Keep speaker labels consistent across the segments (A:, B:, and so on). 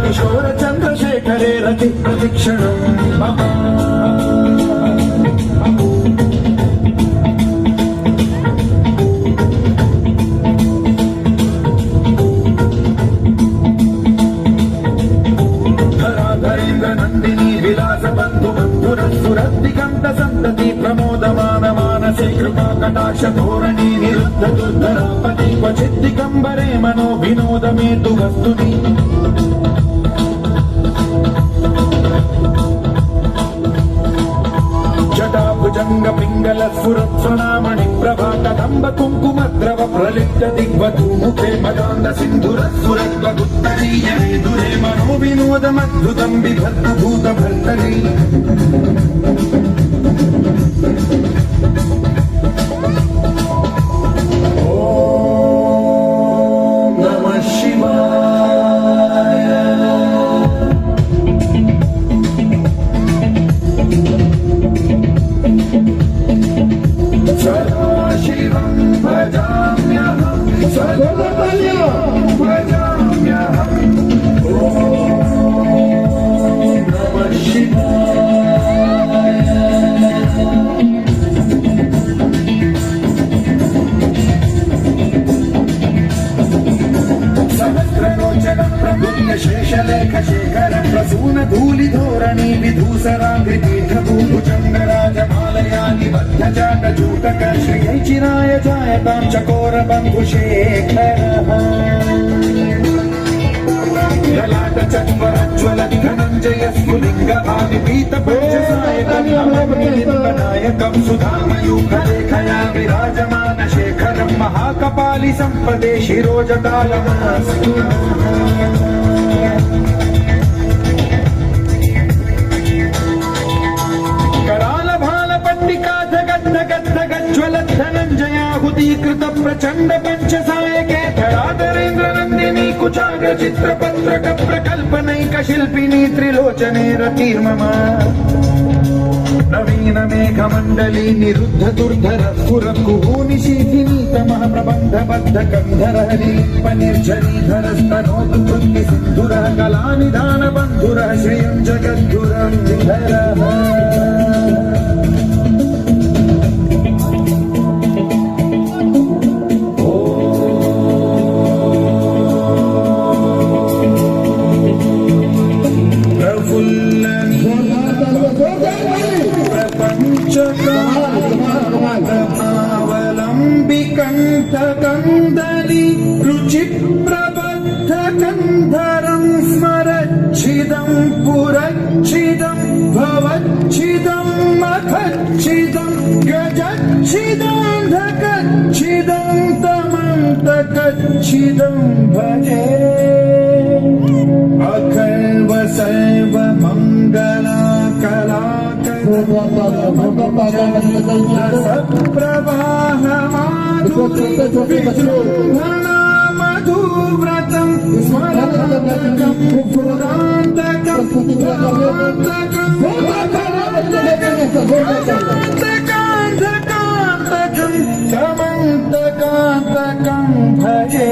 A: కిశోర చంద్రశేఖరే రతి ప్రతిక్షణం నందిని విలాస బంధు బంధుర సురద్దిగంత సంతతి ప్రమోదమాన మానసే కృపా కటాక్ష ధోరణి నిరుద్ధ దుర్ధరాపతి క్వచిత్ దిగంబరే మనో వినోదమేతు వస్తుని జటాభుజంగ పింగళ స్ఫురత్స్వనామణి ప్రభాటదంబ కుంకుమ ద్రవ ప్రలిప్త దిగ్వధూ ముఖే మదాంద సింధుర స్ఫురత్వగుత్తరీయ విదురే మనో వినోదమద్భుతం బిభర్త భూత భర్తరీ ఓం నమః శివాయ సదాశివం భజామ్యహం సదాశివం భజామ్యహం ఓం నమః శివాయ సహస్రలోచన ప్రబుద్ధ శేషలేఖ శేఖర ప్రసూన ధూళి ధోరణి విధూసరాంగ్రి పీఠభూభుజంగరాజమాలయాని బద్ధజాట జూటక శ్రియై చిరాయ జాయతాం చకోర బంధు శేఖర లలాట చత్వరజ్వల ధనంజయ స్ఫులింగ భావి పీత నాయకం సుధామయూఖలేఖయా విరాజమాన శేఖరం మహాకపాలి సంపదే శిరోజటాలమాస్తు కరాల భాల పట్టికా జగద్ద గద్ద గజ్వల ధనంజయాహుతీకృత ప్రచండ పంచసాయకే ధరాధరేంద్ర నందిని కుచాగ్ర చిత్రపత్రక ప్రకల్పనైక శిల్పిని త్రిలోచనే రతిర్మమ నవీన మేఘమండలి నిరుద్ధ దుర్ధర స్ఫుర కుహూని శీతిని తమః ప్రబంధ బద్ధ కంధర హరిలింప నిర్జరీధర స్తనోతు కృత్తి సింధుర కళానిధాన బంధుర శ్రియం జగద్గురం ధర కంధలి రుచి ప్రబద్ధ కంధరం స్మరచ్చిదం పురచ్చిదం భవచ్చిదం మఖచ్చిదం గజచ్చిదం ధకచ్చిదం తమంతకచ్చిదం భజే అఖల్వ సర్వ మంగళ కళాకర మధువ్రతం స్మరాంతకం పురాంతకం పురాంతకం సమంతకాంతకం భజే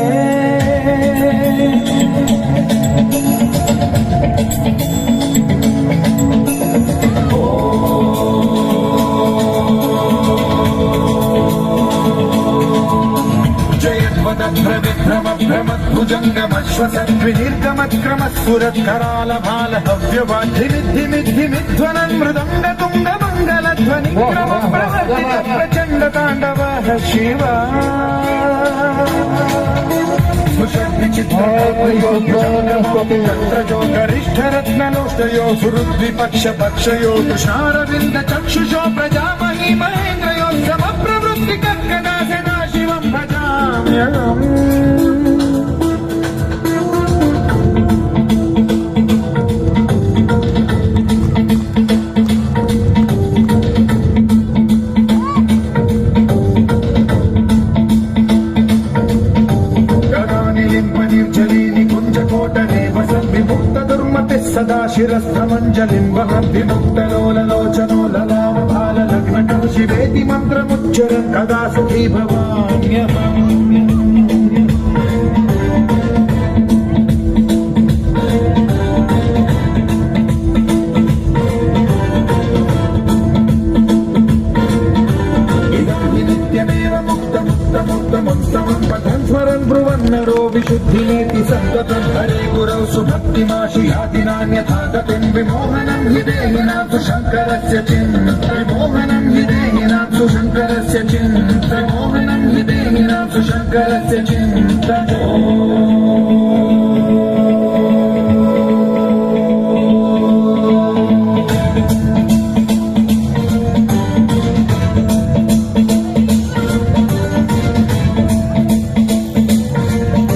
A: భ్రమద్భుజంగమశ్వసద్వినిర్గమత్క్రమస్ఫురత్కరాల భాల హవ్యవాద్ధిమిద్ధిమిద్ధిమిధ్వనన్ మృదంగ తుంగ మంగళ ధ్వని క్రమ ప్రవర్తిత ప్రచండ తాండవ శివ గరిష్ఠరత్నలోష్టయో సురుద్విపక్ష పక్షయో తుషారవింద చక్షుషో ప్రజామహీ మహేంద్రయో సమ ప్రవృత్తి కర్కటా సదా శివం భజామ్యహం సదా శిరస్థమంజలిం విముక్తలోలలోచనో లలామ బాల లగ్న శివేతి మంత్రముచ్చరన్ కదా సుఖీ భవామ్యహం विशुद्धिमेति सन्ततं हरे गुरौ सुभक्तिमाशु याति नान्यथा गतिं विमोहनं हि देहिनाथु शङ्करस्य विमोहनं हि देहिनाथु शङ्करस्य विमोहनं हि देहिनाथु शङ्करस्य चिन्तनम्